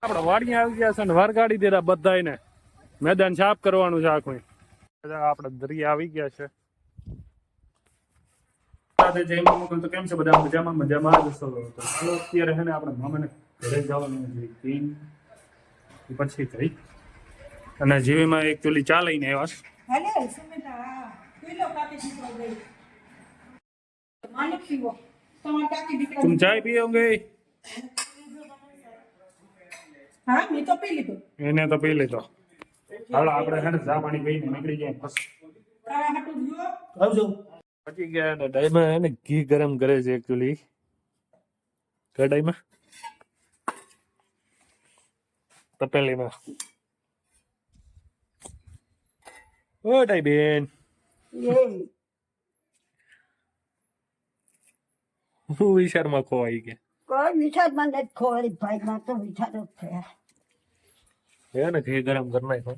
આપણે વાડી આવી ગયા છે ને વરગાડી દીધા બધાને મેદાન સાફ કરવાનું છે આખું. આપણે દરિયા આવી ગયા છે. તો કેમ છે બધા? મજામાં મજામાં જ હશો. તો ચાલો અત્યારે છે ને આપણે મામાને ઘરે જવાનું છે પછી થઈ અને જીવીમાં એકચ્યુઅલી ચા લઈને આવ્યા तुम चाय पियोगे? हाँ मैं तो पी ली तो એને તો પી લીધો. હાલો આપણે છે ને ચા પાણી પીને નીકળી જાય. બસ તારા હાટુ જો આવજો. પચી ગયા ને ડાઈમાં હે ને ઘી ગરમ કરે છે એકચ્યુઅલી કઢાઈમાં તપેલીમાં. ઓ ડાઈ બેન હું વિચારમાં ખોવાઈ ગયા. કોઈ વિચાર મને ખોવાડી ભાઈ માં તો વિચાર જ થયા. હે ને ઘી ગરમ કરી નાખો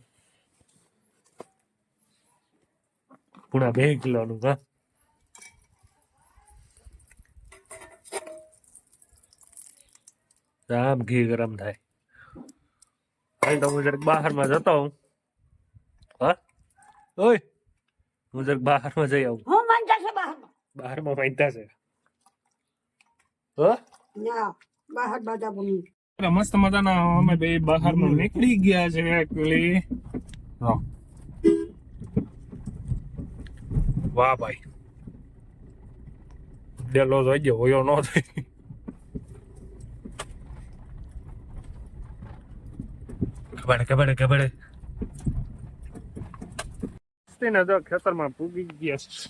પૂણા 2 કિલોનું. હા આમ ઘી ગરમ થાય. હાલ તો હું જરાક બહારમાં જતો હું. હા ઓય હું જરાક બહારમાં જઈ આવું. હું માનતા છે બહારમાં માનતા છે. હા ના બહાર બાજા બની મસ્ત મજાના અમે બે બહારમાં નીકળી ગયા છે એકચ્યુઅલી. વાહ ભાઈ ડેલો જોઈ ગયો હોયો ન થઈ. ખબર જો ખેતરમાં પૂગી ગયા છે.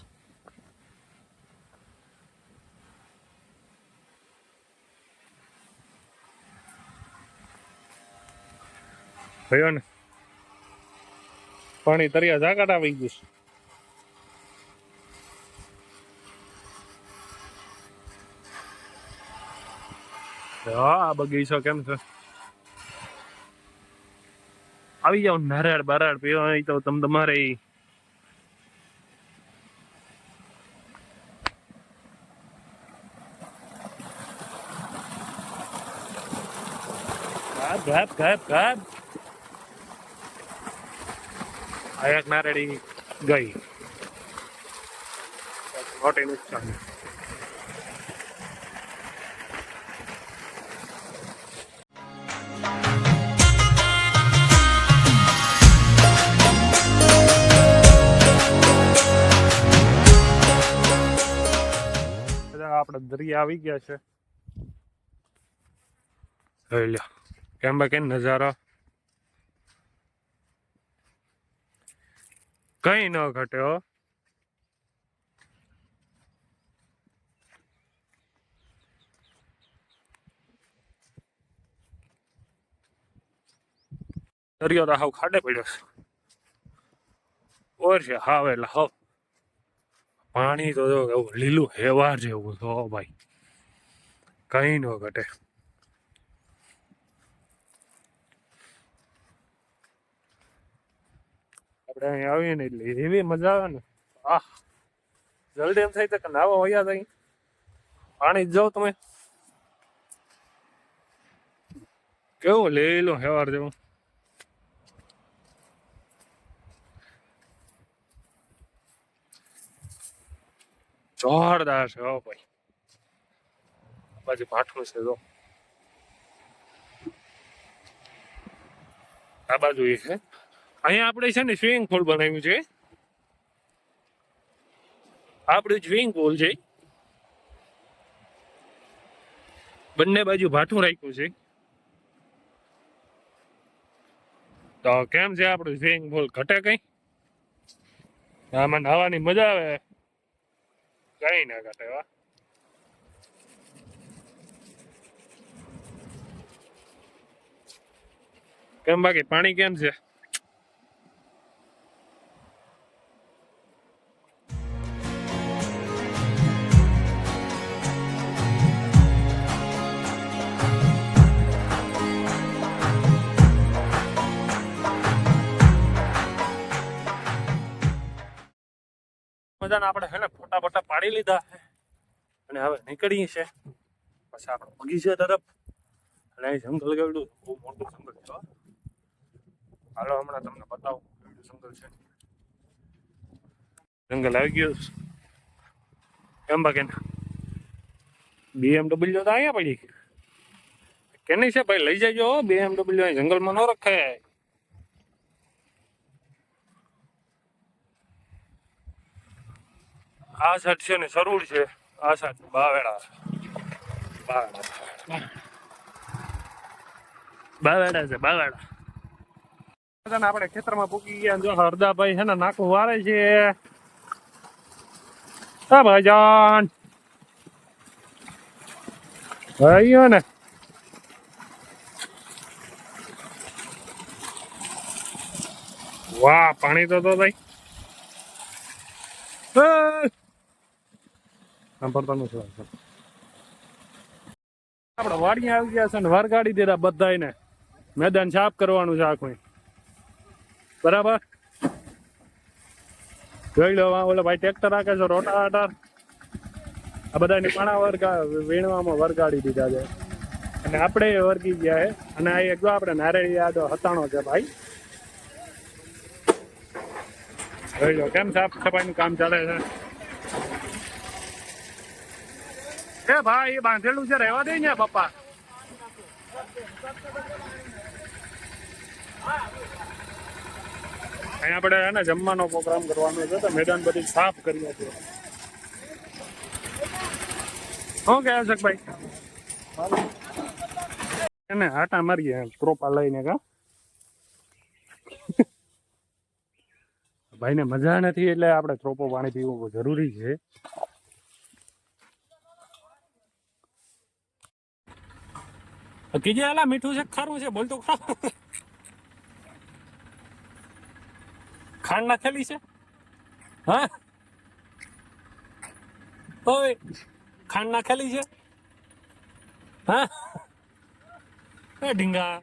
ભયો ને પાણી તરિયા જાગાટ આવી ગયું છે. હા આ બગીચો કેમ છે? આવી જાવ નારાયણ બારાડ પીવા હોય તો તમારે ઘાપ આ એક નારેડી ગઈ મોટી નુકસાન. આપણે દરિયા આવી ગયા છે. કેમ બાકી નજારો કઈ ન ઘટ્યો. દરિયો તો હાવ ખાડે પડ્યો છે. ઓર છે હાવ એટલે હાવ પાણી તો એવું લીલું હેવાર જેવું તો ભાઈ કઈ ન ઘટે. આપણે અહીં આવીએ ને એટલે એવી મજા આવે ને. આહ જલ્દી એમ થાય કે નાવા વયા જાય પાણી જ જાઓ તમે. કેવું લીલું હેવાર જેવું. જોરદાર છે હો ભાઈ. બાજુ ભાઠું છે જો આ બાજુ એ છે. અહીંયા આપણે છે ને સ્વિમિંગ પુલ બનાવ્યું છે. આપણું સ્વિમિંગ પુલ છે. બંને બાજુ ભાઠું રાખ્યું છે. તો કેમ છે આપણું સ્વિમિંગ પુલ? ઘટે કઈ? આમાં નાવાની મજા આવે કઈ ના ઘટે. વા કેમ બાકી પાણી કેમ છે? મજાના આપણે હે ને ફોટા બોટા પાડી લીધા અને હવે નીકળીએ છે પછી આપણે બગીચા તરફ. અને જંગલ ગયું બહુ મોટું હમણાં તમને બતાવું જંગલ છે. જંગલ આવી ગયું એમ બાકી BMW તો અહીંયા પડી કેની છે ભાઈ લઈ જજો BMW જંગલમાં ન રખાય. આ સાઈડ છે ને સરૂડ છે, આ સાઈડ બાવેડા છે બાવેડા. આપણે ખેતરમાં પૂકી ગયા જો હરદાભાઈ છે ને નાકું વારે છે. હા ભાઈજાન ભાઈઓ ને વાહ પાણી તો ભાઈ સાંભળતાનું છે. આપણે વાડી આવી ગયા છે ને વરગાડી દીધા બધાને. મેદાન સાફ કરવાનું છે આખું બરાબર. જોઈ લો ઓલો ભાઈ ટ્રેક્ટર રાખે છે રોટાવાટર. આ બધાની પાણા વીણવામાં વરગાડી દીધા છે અને આપણે વર્ગી ગયા છે. અને આ એક આપણે નારેળી યાદો હતાણો છે ભાઈ. જોઈ લો કેમ સાફ સફાઈનું કામ ચાલે છે. એ ભાઈ એ બાંધેલું છે રહેવા દે ને પપ્પા. અહીંયા આપણે એને જમવાનો પ્રોગ્રામ કરવાનો છે તો મેદાન બધી સાફ કરીએ છીએ. શું કહે છે ભાઈ એને આટા મારીએ ત્રોપા લઈને કા. ભાઈને મજા નથી એટલે આપણે ત્રોપો પાણી પીવું જરૂરી છે. કીજે એલા મીઠું છે ખારું છે બોલતો ખરા. ખાંડ નાખેલી છે હા ઓય ખાંડ નાખેલી છે હા એ ઢીંગા